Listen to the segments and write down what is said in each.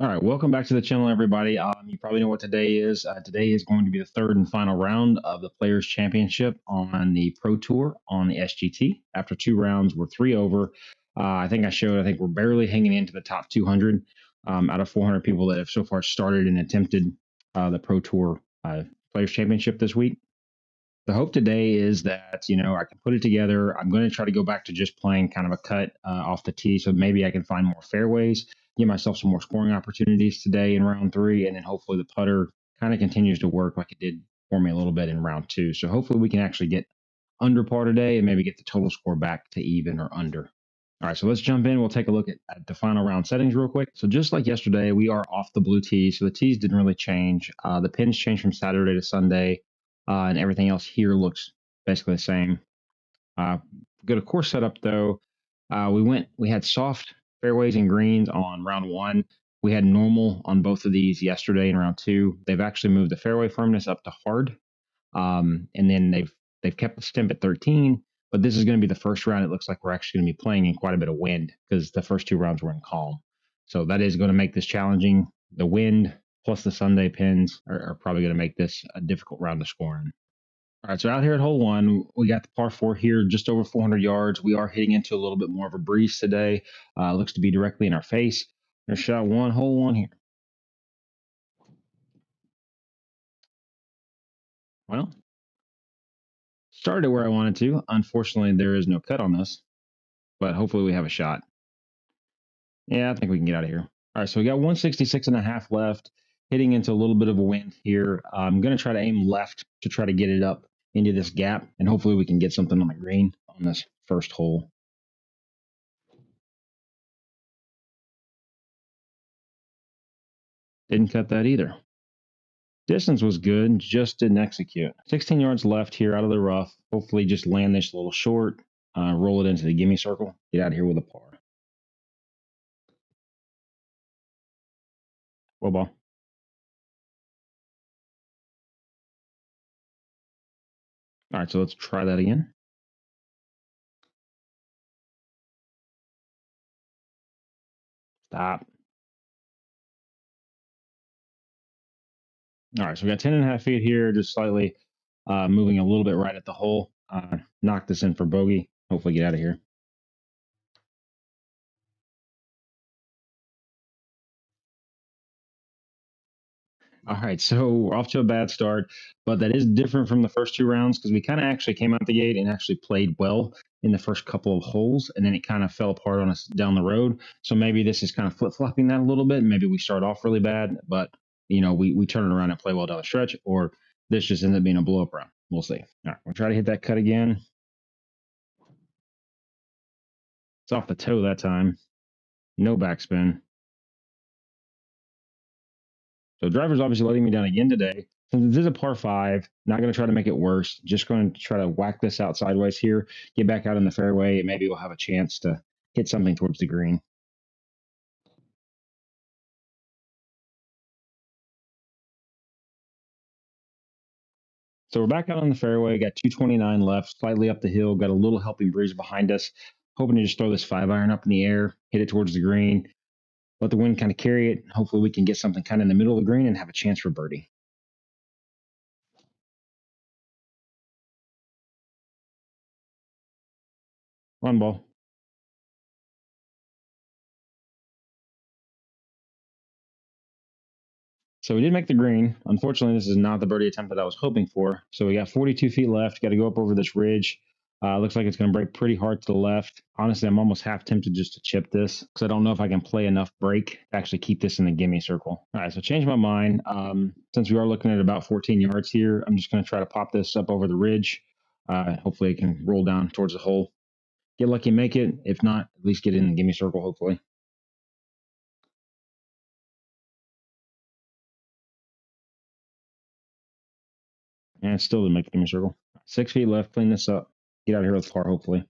All right, welcome back to the channel, everybody. You probably know what today is. Today is going to be the third and final round of the Players Championship on the Pro Tour on the SGT. After two rounds, we're three over. I think we're barely hanging into the top 200 out of 400 people that have so far started and attempted the Pro Tour Players Championship this week. The hope today is that, I can put it together. I'm going to try to go back to just playing kind of a cut off the tee. So maybe I can find more fairways, give myself some more scoring opportunities today in round three. And then hopefully the putter kind of continues to work like it did for me a little bit in round two. So hopefully we can actually get under par today and maybe get the total score back to even or under. All right, so let's jump in. We'll take a look at the final round settings real quick. So just like yesterday, we are off the blue tee. So the tees didn't really change. The pins changed from Saturday to Sunday, and everything else here looks basically the same. Good, of course, setup though. We had soft fairways and greens on round one. We had normal on both of these yesterday in round two. They've actually moved the fairway firmness up to hard, and then they've kept the stimp at 13. But this is going to be the first round. It looks like we're actually going to be playing in quite a bit of wind because the first two rounds were in calm. So that is going to make this challenging. The wind plus the Sunday pins are probably going to make this a difficult round to score in. All right, so out here at hole one, we got the par four here, just over 400 yards. We are hitting into a little bit more of a breeze today. Looks to be directly in our face. There's shot one, hole one here. Well, started where I wanted to. Unfortunately, there is no cut on this, but hopefully we have a shot. Yeah, I think we can get out of here. All right, so we got 166.5 left, hitting into a little bit of a wind here. I'm going to try to aim left to try to get it up into this gap, and hopefully we can get something on the green on this first hole. Didn't cut that either. Distance was good, just didn't execute. 16 yards left here out of the rough. Hopefully just land this a little short, roll it into the gimme circle, get out of here with a par. Well, ball. All right, so let's try that again. Stop. All right, so we got 10.5 feet here, just slightly moving a little bit right at the hole. Knock this in for bogey. Hopefully get out of here. All right, so we're off to a bad start, but that is different from the first two rounds because we kind of actually came out the gate and actually played well in the first couple of holes, and then it kind of fell apart on us down the road. So maybe this is kind of flip flopping that a little bit. Maybe we start off really bad, but we turn it around and play well down the stretch, or this just ends up being a blow up round. We'll see. All right, we'll try to hit that cut again. It's off the toe that time. No backspin. So driver's obviously letting me down again today. Since this is a par five, not going to try to make it worse. Just going to try to whack this out sideways here, get back out in the fairway, and maybe we'll have a chance to hit something towards the green. So we're back out on the fairway, got 229 left, slightly up the hill, got a little helping breeze behind us. Hoping to just throw this 5-iron up in the air, hit it towards the green, let the wind kind of carry it. Hopefully we can get something kind of in the middle of the green and have a chance for birdie. Run ball. So we did make the green. Unfortunately, this is not the birdie attempt that I was hoping for. So we got 42 feet left. Got to go up over this ridge. Looks like it's going to break pretty hard to the left. Honestly, I'm almost half tempted just to chip this because I don't know if I can play enough break to actually keep this in the gimme circle. All right, so change my mind. Since we are looking at about 14 yards here, I'm just going to try to pop this up over the ridge. Hopefully it can roll down towards the hole. Get lucky and make it. If not, at least get in the gimme circle, hopefully. And still didn't make the gimme circle. 6 feet left. Clean this up. Get out of here with par, hopefully.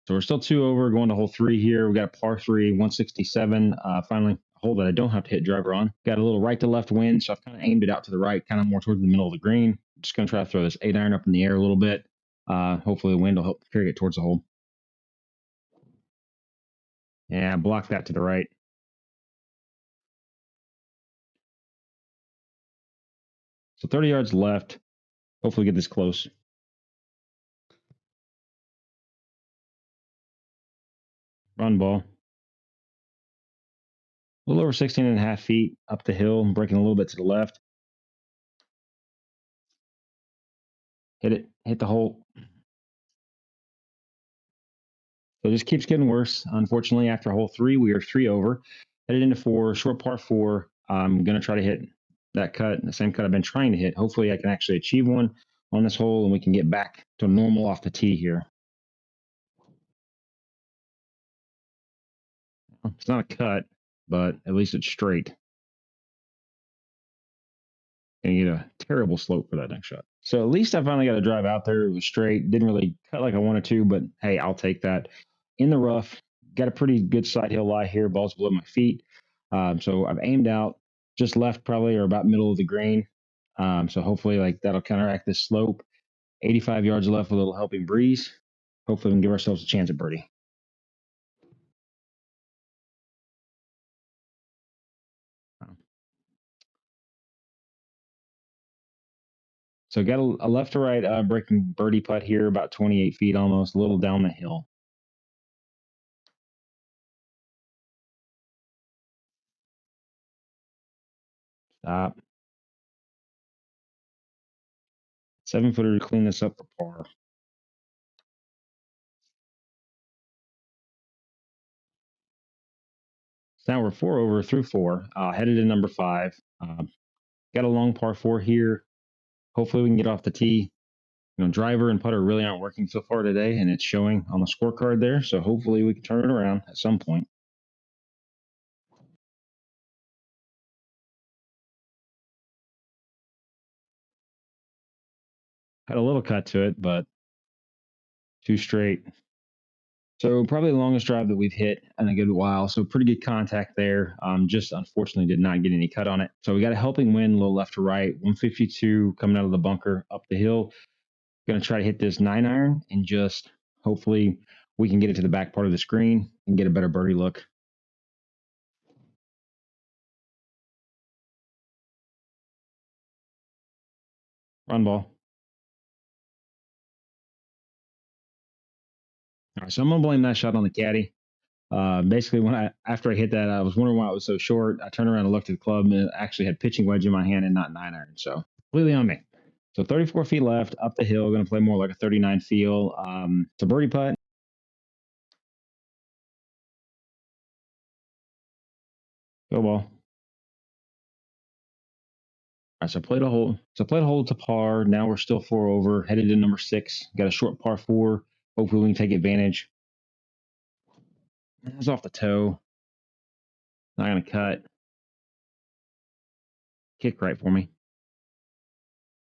So we're still two over, going to hole three here. We got a par three, 167. Finally, a hole that I don't have to hit driver on. Got a little right to left wind, so I've kind of aimed it out to the right, kind of more towards the middle of the green. Just going to try to throw this 8-iron up in the air a little bit. Hopefully the wind will help carry it towards the hole. Yeah, block that to the right. So 30 yards left. Hopefully get this close. Run ball. A little over 16.5 feet up the hill, breaking a little bit to the left. Hit it. Hit the hole. So it just keeps getting worse. Unfortunately, after hole 3, we are 3 over. Headed into 4, short par 4. I'm going to try to hit that cut, the same cut I've been trying to hit. Hopefully, I can actually achieve one on this hole and we can get back to normal off the tee here. It's not a cut, but at least it's straight. And you get a terrible slope for that next shot. So at least I finally got a drive out there. It was straight. Didn't really cut like I wanted to, but hey, I'll take that. In the rough, got a pretty good side hill lie here. Ball's below my feet. So I've aimed out just left probably or about middle of the green. So hopefully like that'll counteract this slope. 85 yards left with a little helping breeze. Hopefully we can give ourselves a chance at birdie. So got a left to right breaking birdie putt here, about 28 feet almost, a little down the hill. Stop. 7-footer to clean this up for par. So now we're 4 over through 4, headed to number 5. Got a long par 4 here. Hopefully we can get off the tee. You know, driver and putter really aren't working so far today, and it's showing on the scorecard there. So hopefully we can turn it around at some point. Had a little cut to it, but too straight. So probably the longest drive that we've hit in a good while. So pretty good contact there. Just unfortunately did not get any cut on it. So we got a helping wind, a little left to right. 152 coming out of the bunker up the hill. Going to try to hit this 9-iron and just hopefully we can get it to the back part of the screen and get a better birdie look. Run ball. All right, so I'm gonna blame that shot on the caddy. Basically, after I hit that, I was wondering why it was so short. I turned around and looked at the club, and it actually had pitching wedge in my hand and not 9-iron. So completely on me. So 34 feet left up the hill. Going to play more like a 39 feel. It's a birdie putt. Go ball. All right, so I played a hole. To par. Now we're still 4 over. Headed to number 6. Got a short par 4. Hopefully we can take advantage. It was off the toe. Not gonna cut. Kick right for me.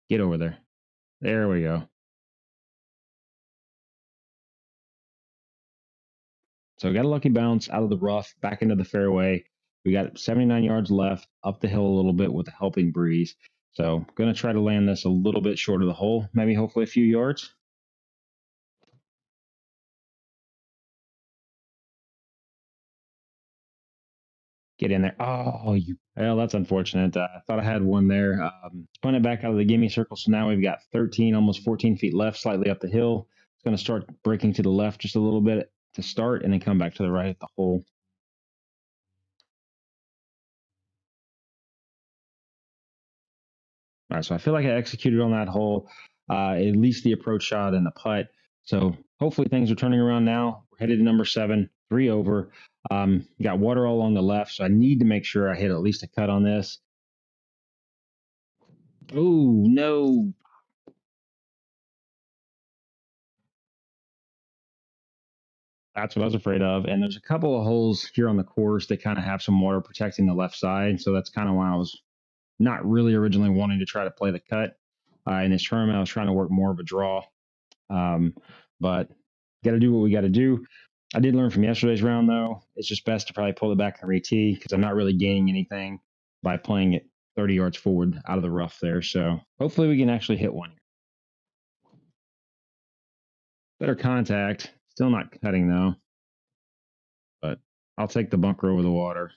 Get over there. There we go. So got a lucky bounce out of the rough, back into the fairway. We got 79 yards left, up the hill a little bit with a helping breeze. So going to try to land this a little bit short of the hole, maybe hopefully a few yards. Get in there. Oh, well, that's unfortunate. I thought I had one there. Spun it back out of the gimme circle. So now we've got 13, almost 14 feet left, slightly up the hill. It's going to start breaking to the left just a little bit to start and then come back to the right at the hole. All right, so I feel like I executed on that hole, at least the approach shot and the putt. So hopefully things are turning around now. We're headed to number 7, 3 over. Got water all on the left, so I need to make sure I hit at least a cut on this. Oh, no. That's what I was afraid of. And there's a couple of holes here on the course that kind of have some water protecting the left side. So that's kind of why I was not really originally wanting to try to play the cut. In this tournament, I was trying to work more of a draw. But got to do what we got to do. I did learn from yesterday's round, though. It's just best to probably pull it back and re-tee because I'm not really gaining anything by playing it 30 yards forward out of the rough there. So hopefully we can actually hit one. Better contact. Still not cutting, though. But I'll take the bunker over the water.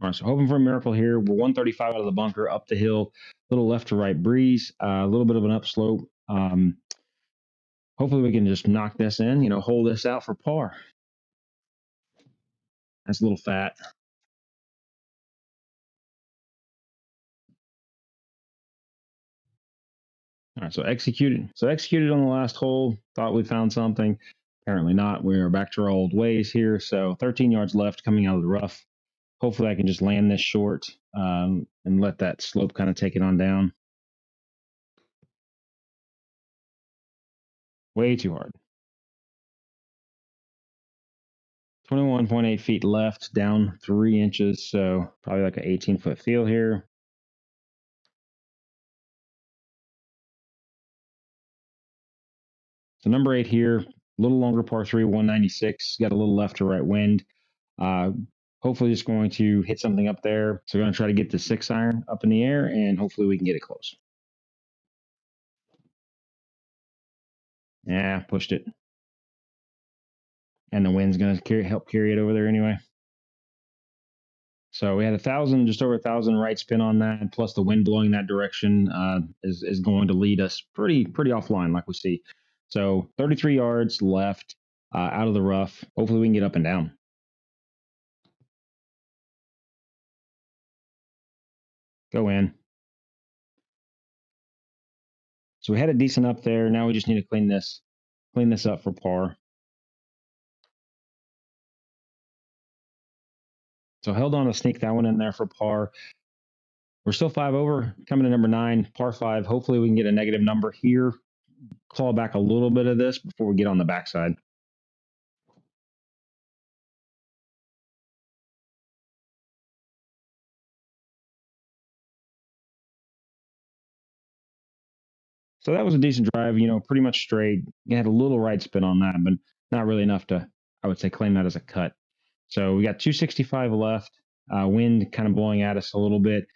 All right, so hoping for a miracle here. We're 135 out of the bunker, up the hill, a little left to right breeze, a little bit of an upslope. Hopefully we can just knock this in, hold this out for par. That's a little fat. All right, so executed. So executed on the last hole. Thought we found something. Apparently not. We are back to our old ways here. So 13 yards left coming out of the rough. Hopefully I can just land this short and let that slope kind of take it on down. Way too hard. 21.8 feet left, down 3 inches. So probably like an 18-foot field here. So number 8 here, a little longer par 3, 196. Got a little left to right wind. Hopefully just going to hit something up there. So we're going to try to get the 6-iron up in the air, and hopefully we can get it close. Yeah, pushed it. And the wind's going to help carry it over there anyway. So we had 1,000, just over 1,000 right spin on that, plus the wind blowing that direction is going to lead us pretty offline, like we see. So 33 yards left out of the rough. Hopefully we can get up and down. Go in. So we had a decent up there. Now we just need to clean this up for par. So held on to sneak that one in there for par. We're still 5 over, coming to number 9, par 5. Hopefully we can get a negative number here. Claw back a little bit of this before we get on the backside. So that was a decent drive, pretty much straight. You had a little right spin on that, but not really enough to, I would say, claim that as a cut. So we got 265 left. Wind kind of blowing at us a little bit.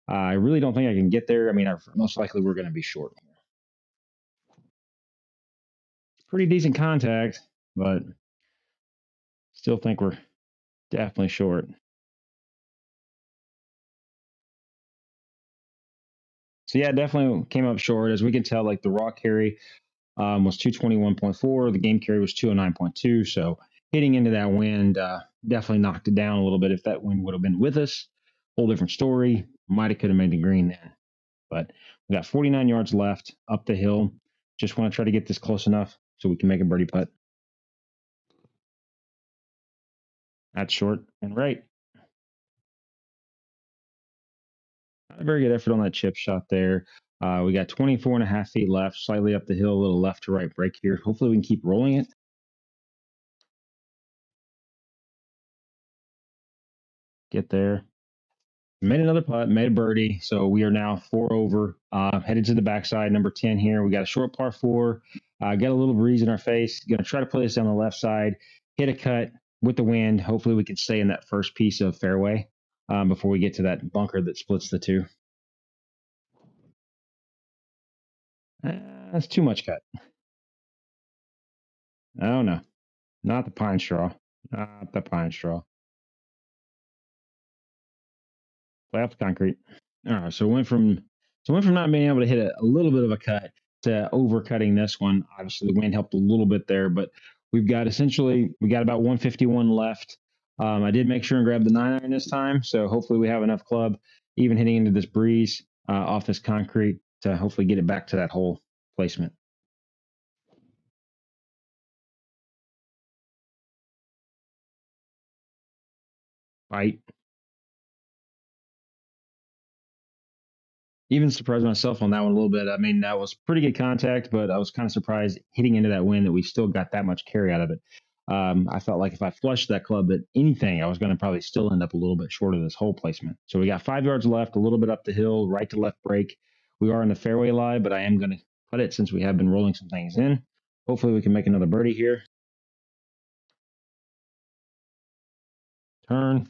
I really don't think I can get there. I mean, most likely we're going to be short. Pretty decent contact, but still think we're definitely short. So yeah, definitely came up short. As we can tell, like the raw carry was 221.4. The game carry was 209.2. So hitting into that wind definitely knocked it down a little bit. If that wind would have been with us, whole different story. Might have could have made the green then. But we got 49 yards left up the hill. Just want to try to get this close enough so we can make a birdie putt. That's short and right. Not a very good effort on that chip shot there. We got 24.5 feet left, slightly up the hill, a little left to right break here. Hopefully we can keep rolling it. Get there. Made another putt, made a birdie. So we are now 4 over, headed to the backside, number 10 here. We got a short par 4, got a little breeze in our face. Going to try to play this down the left side, hit a cut with the wind. Hopefully we can stay in that first piece of fairway before we get to that bunker that splits the two. That's too much cut. Oh, no. Not the pine straw. Not the pine straw. Play off the concrete. All right, so went from not being able to hit a little bit of a cut to overcutting this one. Obviously, the wind helped a little bit there, but we got about 151 left. I did make sure and grab the 9-iron this time, so hopefully we have enough club, even hitting into this breeze off this concrete to hopefully get it back to that hole placement. Bite. Even surprised myself on that one a little bit. I mean, that was pretty good contact, but I was kind of surprised hitting into that wind that we still got that much carry out of it. I felt like if I flushed that club at anything, I was going to probably still end up a little bit short of this hole placement. So we got 5 yards left, a little bit up the hill, right to left break. We are in the fairway lie, but I am going to putt it since we have been rolling some things in. Hopefully we can make another birdie here. Turn.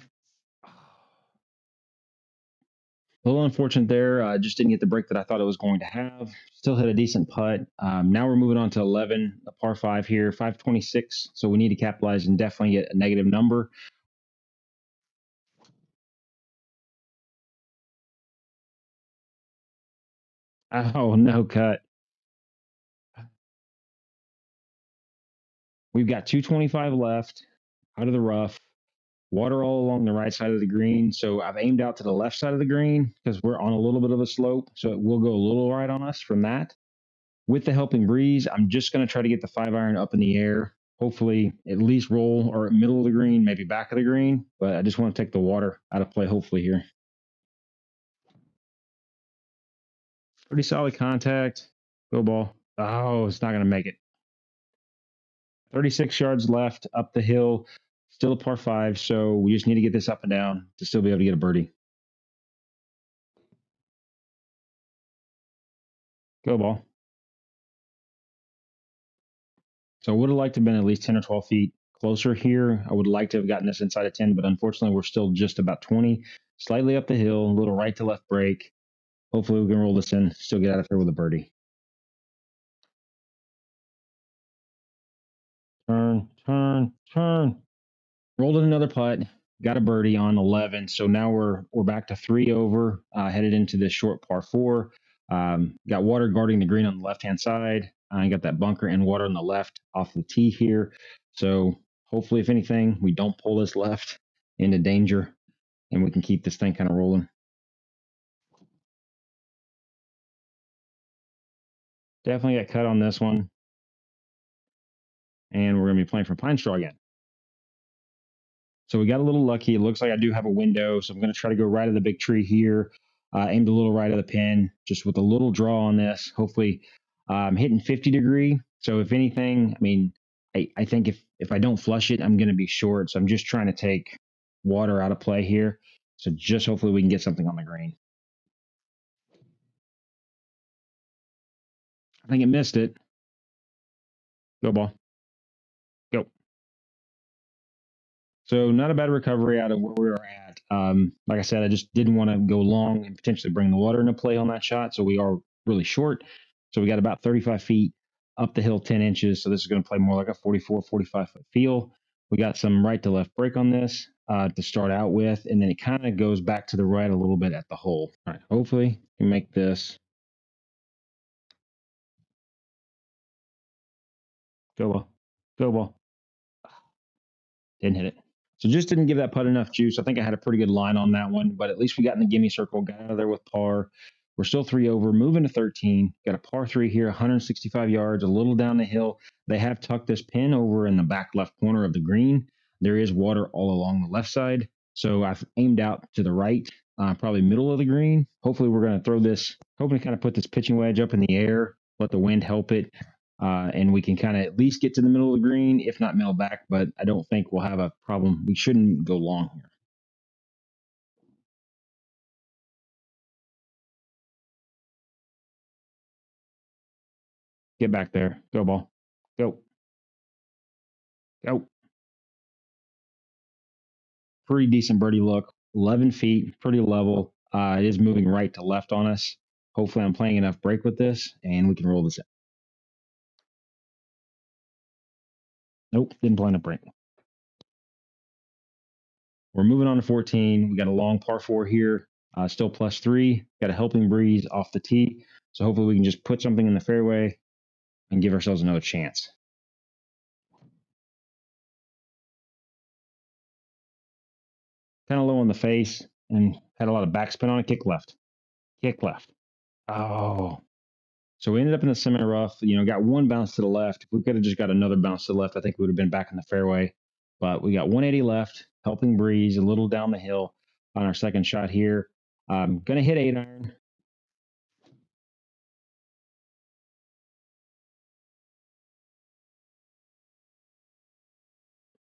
A little unfortunate there. Just didn't get the break that I thought it was going to have. Still hit a decent putt. Now we're moving on to 11, a par 5 here, 526. So we need to capitalize and definitely get a negative number. Oh, no cut. We've got 225 left out of the rough. Water all along the right side of the green. So I've aimed out to the left side of the green because we're on a little bit of a slope. So it will go a little right on us from that. With the helping breeze, I'm just going to try to get the 5-iron up in the air. Hopefully, at least roll or middle of the green, maybe back of the green. But I just want to take the water out of play, hopefully, here. Pretty solid contact. Go ball. Oh, it's not going to make it. 36 yards left up the hill. Still a par 5. So we just need to get this up and down to still be able to get a birdie. Go ball. So I would have liked to have been at least 10 or 12 feet closer here. I would like to have gotten this inside of 10, but unfortunately, we're still just about 20, slightly up the hill, a little right to left break. Hopefully, we can roll this in, still get out of here with a birdie. Turn, turn, turn. Rolled in another putt, got a birdie on 11. So now we're back to 3 over, headed into this short par 4. Got water guarding the green on the left-hand side. I got that bunker and water on the left off the tee here. So hopefully, if anything, we don't pull this left into danger and we can keep this thing kind of rolling. Definitely got cut on this one. And we're going to be playing for Pine Straw again. So we got a little lucky. It looks like I do have a window. So I'm going to try to go right of the big tree here. Aimed a little right of the pin, just with a little draw on this. Hopefully, I'm hitting 50 degree. So if anything, I mean, I think if I don't flush it, I'm going to be short. So I'm just trying to take water out of play here. So just hopefully we can get something on the green. I think it missed it. Go ball. Go. So not a bad recovery out of where we were at. Like I said, I just didn't want to go long and potentially bring the water into play on that shot. So we are really short. So we got about 35 feet up the hill, 10 inches. So this is going to play more like a 44, 45 foot feel. We got some right to left break on this to start out with. And then it kind of goes back to the right a little bit at the hole. All right, hopefully we can make this. Go ball. Go ball. Didn't hit it. So just didn't give that putt enough juice. I think I had a pretty good line on that one, but at least we got in the gimme circle, got out of there with par. We're still 3 over, moving to 13. Got a par 3 here, 165 yards, a little down the hill. They have tucked this pin over in the back left corner of the green. There is water all along the left side. So I've aimed out to the right, probably middle of the green. Hopefully we're going to throw this, hoping to kind of put this pitching wedge up in the air, let the wind help it. And we can kind of at least get to the middle of the green, if not mill back, but I don't think we'll have a problem. We shouldn't go long here. Get back there. Go ball. Go. Go. Pretty decent birdie look. 11 feet, pretty level. It is moving right to left on us. Hopefully I'm playing enough break with this and we can roll this in. Nope, didn't play enough break. We're moving on to 14. We got a long par 4 here. Still +3. Got a helping breeze off the tee. So hopefully we can just put something in the fairway and give ourselves another chance. Kind of low on the face and had a lot of backspin on it. Kick left. Kick left. Oh. So we ended up in the semi rough. Got one bounce to the left. If we could have just got another bounce to the left, I think we would have been back in the fairway. But we got 180 left, helping breeze a little down the hill on our second shot here. Going to hit 8-iron.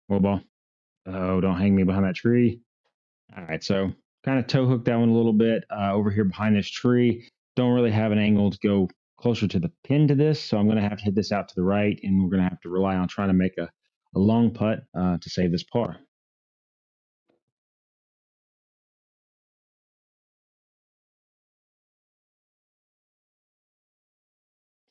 Well, ball. Oh, don't hang me behind that tree. All right, so kind of toe hook that one a little bit over here behind this tree. Don't really have an angle to go closer to the pin to this, so I'm going to have to hit this out to the right, and we're going to have to rely on trying to make a long putt to save this par.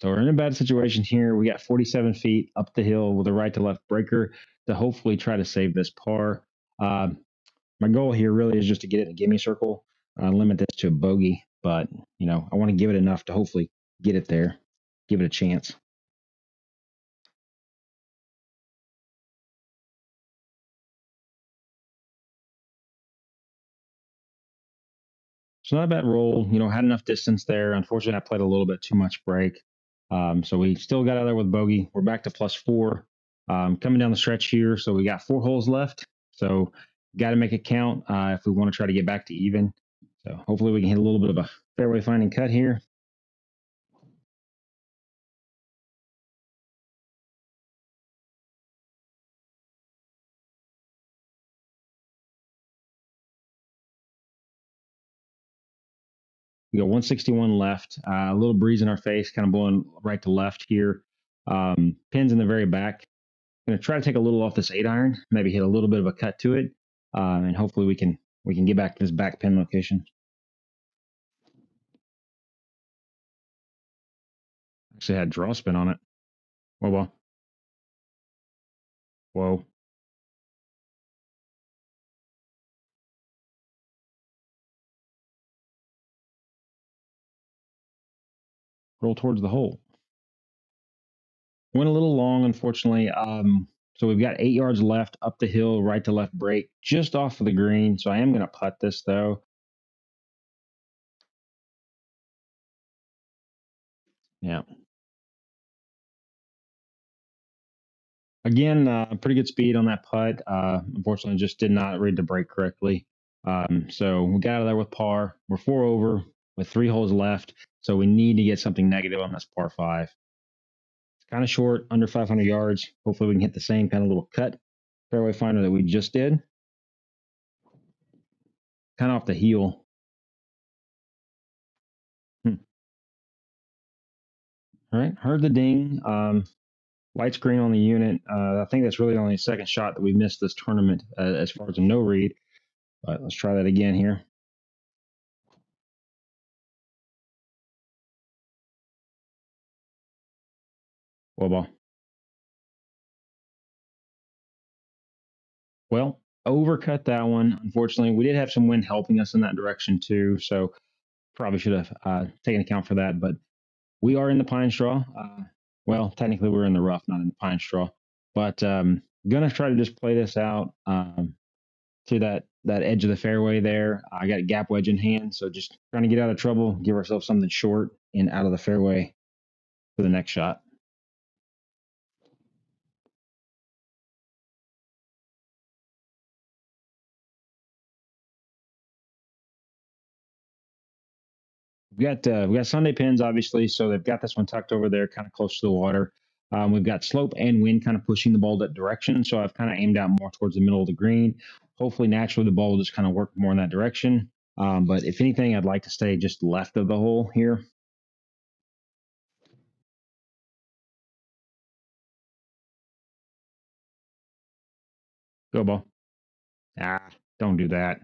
So we're in a bad situation here. We got 47 feet up the hill with a right to left breaker to hopefully try to save this par. My goal here really is just to get it in a gimme circle, limit this to a bogey. But, you know, I want to give it enough to hopefully get it there, give it a chance. So not a bad roll, you know, had enough distance there. Unfortunately, I played a little bit too much break. So we still got out there with bogey. We're back to +4. Coming down the stretch here. So we got 4 holes left. So got to make it count if we want to try to get back to even. So hopefully we can hit a little bit of a fairway finding cut here. We got 161 left. A little breeze in our face, kind of blowing right to left here. Pins in the very back. Going to try to take a little off this 8-iron, maybe hit a little bit of a cut to it, and hopefully we can get back to this back pin location. Actually had draw spin on it. Whoa, whoa. Whoa. Roll towards the hole. Went a little long, unfortunately. So we've got 8 yards left up the hill, right to left break, just off of the green. So I am going to putt this though. Yeah. Again, pretty good speed on that putt. Unfortunately, just did not read the break correctly. So we got out of there with par. We're 4 over with 3 holes left. So we need to get something negative on this par 5. It's kind of short, under 500 yards. Hopefully we can hit the same kind of little cut fairway finder that we just did. Kind of off the heel. All right, heard the ding. Light screen on the unit. I think that's really only the second shot that we missed this tournament as far as a no read. But let's try that again here. Well, ball. Well, overcut that one. Unfortunately, we did have some wind helping us in that direction too. So probably should have taken account for that. But we are in the pine straw. Well, technically we're in the rough, not in the pine straw. But gonna try to just play this out to that edge of the fairway there. I got a gap wedge in hand, so just trying to get out of trouble, give ourselves something short and out of the fairway for the next shot. We got Sunday pins, obviously, so they've got this one tucked over there, kind of close to the water. We've got slope and wind kind of pushing the ball that direction, so I've kind of aimed out more towards the middle of the green. Hopefully, naturally, the ball will just kind of work more in that direction. But if anything, I'd like to stay just left of the hole here. Go ball. Ah, don't do that.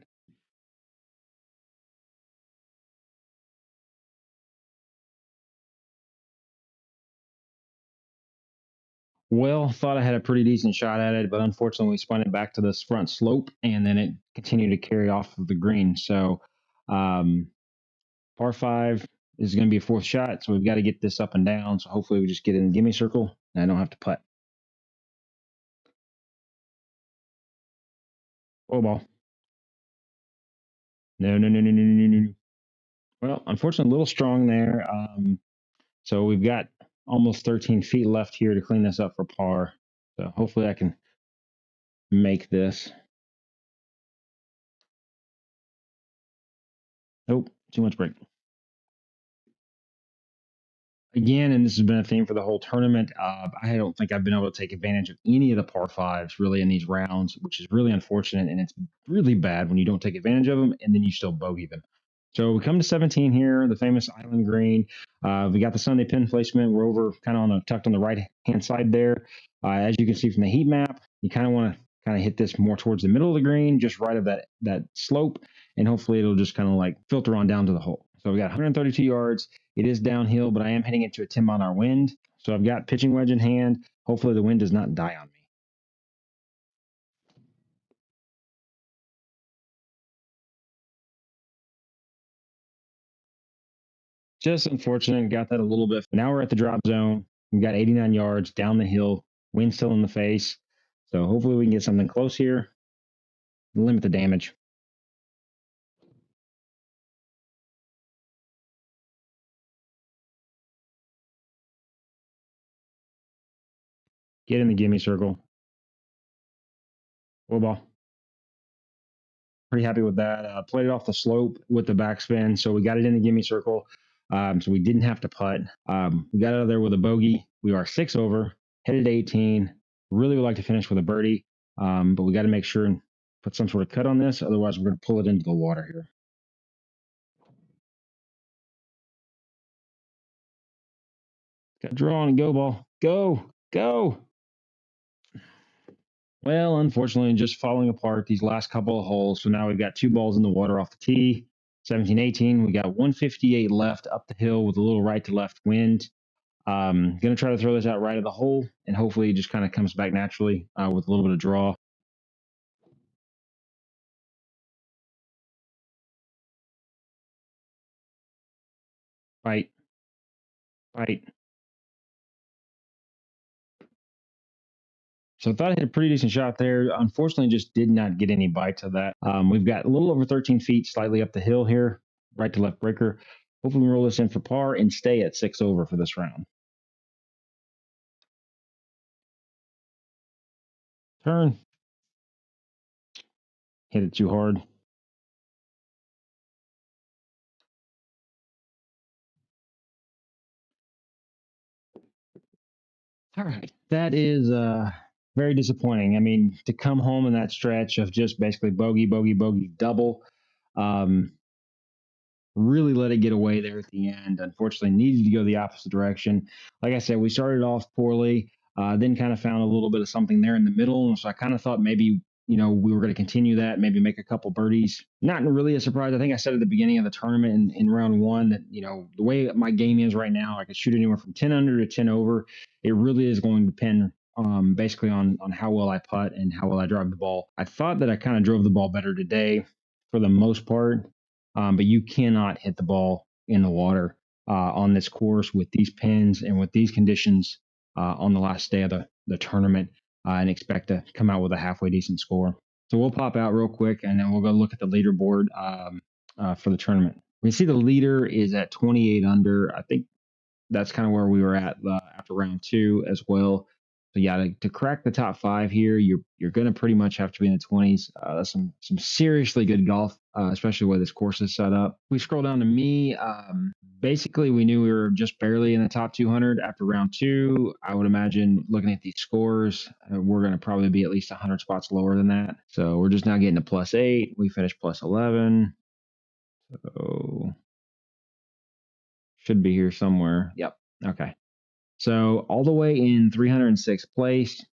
Well, thought I had a pretty decent shot at it, but unfortunately, we spun it back to this front slope, and then it continued to carry off of the green. So, par 5 is going to be a 4th shot, so we've got to get this up and down. So hopefully, we just get in the gimme circle, and I don't have to putt. Oh ball! No, no, no, no, no, no, no. Well, unfortunately, a little strong there. So we've got almost 13 feet left here to clean this up for par. So hopefully, I can make this. Nope, too much break. Again, and this has been a theme for the whole tournament. I don't think I've been able to take advantage of any of the par 5s really in these rounds, which is really unfortunate. And it's really bad when you don't take advantage of them and then you still bogey them. So we come to 17 here, the famous island green. We got the Sunday pin placement. We're over kind of tucked on the right hand side there. As you can see from the heat map, you kind of want to kind of hit this more towards the middle of the green, just right of that slope, and hopefully it'll just kind of like filter on down to the hole. So I've got 132 yards. It is downhill, but I am heading into a 10-mile-an-hour wind. So I've got pitching wedge in hand. Hopefully the wind does not die on me. Just unfortunate. Got that a little bit. Now we're at the drop zone. We've got 89 yards down the hill. Wind still in the face. So hopefully we can get something close here. Limit the damage. Get in the gimme circle. Full ball. Pretty happy with that. Played it off the slope with the backspin. So we got it in the gimme circle. So we didn't have to putt. We got out of there with a bogey. We are 6 over, headed to 18. Really would like to finish with a birdie, but we got to make sure and put some sort of cut on this. Otherwise, we're going to pull it into the water here. Got to draw on and go, ball. Go, go. Well, unfortunately, just falling apart these last couple of holes. So now we've got 2 balls in the water off the tee. 17, 18. We got 158 left up the hill with a little right to left wind. Going to try to throw this out right of the hole, and hopefully it just kind of comes back naturally with a little bit of draw. Fight. Fight. So I thought I hit a pretty decent shot there. Unfortunately, just did not get any bites of that. We've got a little over 13 feet slightly up the hill here, right to left breaker. Hopefully we roll this in for par and stay at 6 over for this round. Turn. Hit it too hard. All right. That is very disappointing. I mean, to come home in that stretch of just basically bogey, bogey, bogey, double. Really let it get away there at the end. Unfortunately, needed to go the opposite direction. Like I said, we started off poorly, then kind of found a little bit of something there in the middle. And so I kind of thought maybe, we were going to continue that, maybe make a couple birdies. Not really a surprise. I think I said at the beginning of the tournament in round 1 that, the way my game is right now, I could shoot anywhere from 10 under to 10 over. It really is going to depend basically on how well I putt and how well I drive the ball. I thought that I kind of drove the ball better today for the most part. But you cannot hit the ball in the water on this course with these pins and with these conditions on the last day of the tournament and expect to come out with a halfway decent score. So we'll pop out real quick and then we'll go look at the leaderboard for the tournament. We see the leader is at 28 under. I think that's kind of where we were at after round 2 as well. So yeah, to crack the top 5 here, you're going to pretty much have to be in the 20s. That's some seriously good golf, especially the way this course is set up. We scroll down to me. Basically, we knew we were just barely in the top 200 after round 2. I would imagine looking at these scores, we're going to probably be at least 100 spots lower than that. So we're just now getting to +8. We finished +11. So should be here somewhere. Yep. Okay. So all the way in 306th place.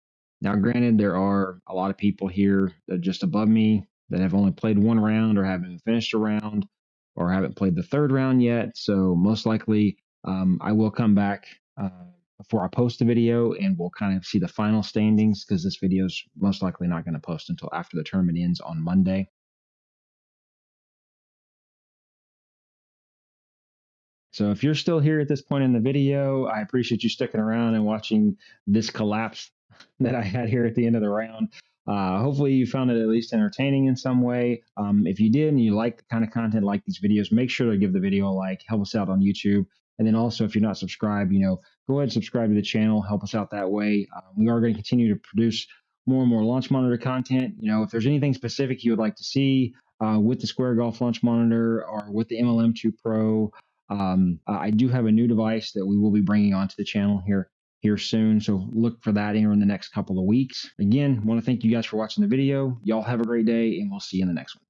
Now, granted, there are a lot of people here that are just above me that have only played 1 round or haven't finished a round or haven't played the 3rd round yet. So most likely I will come back before I post the video and we'll kind of see the final standings because this video is most likely not going to post until after the tournament ends on Monday. So if you're still here at this point in the video, I appreciate you sticking around and watching this collapse that I had here at the end of the round. Hopefully you found it at least entertaining in some way. If you did and you like the kind of content like these videos, make sure to give the video a like, help us out on YouTube. And then also if you're not subscribed, go ahead and subscribe to the channel, help us out that way. We are going to continue to produce more and more launch monitor content. If there's anything specific you would like to see with the Square Golf Launch Monitor or with the MLM2 Pro, I do have a new device that we will be bringing onto the channel here soon. So look for that here in the next couple of weeks. Again, want to thank you guys for watching the video. Y'all have a great day and we'll see you in the next one.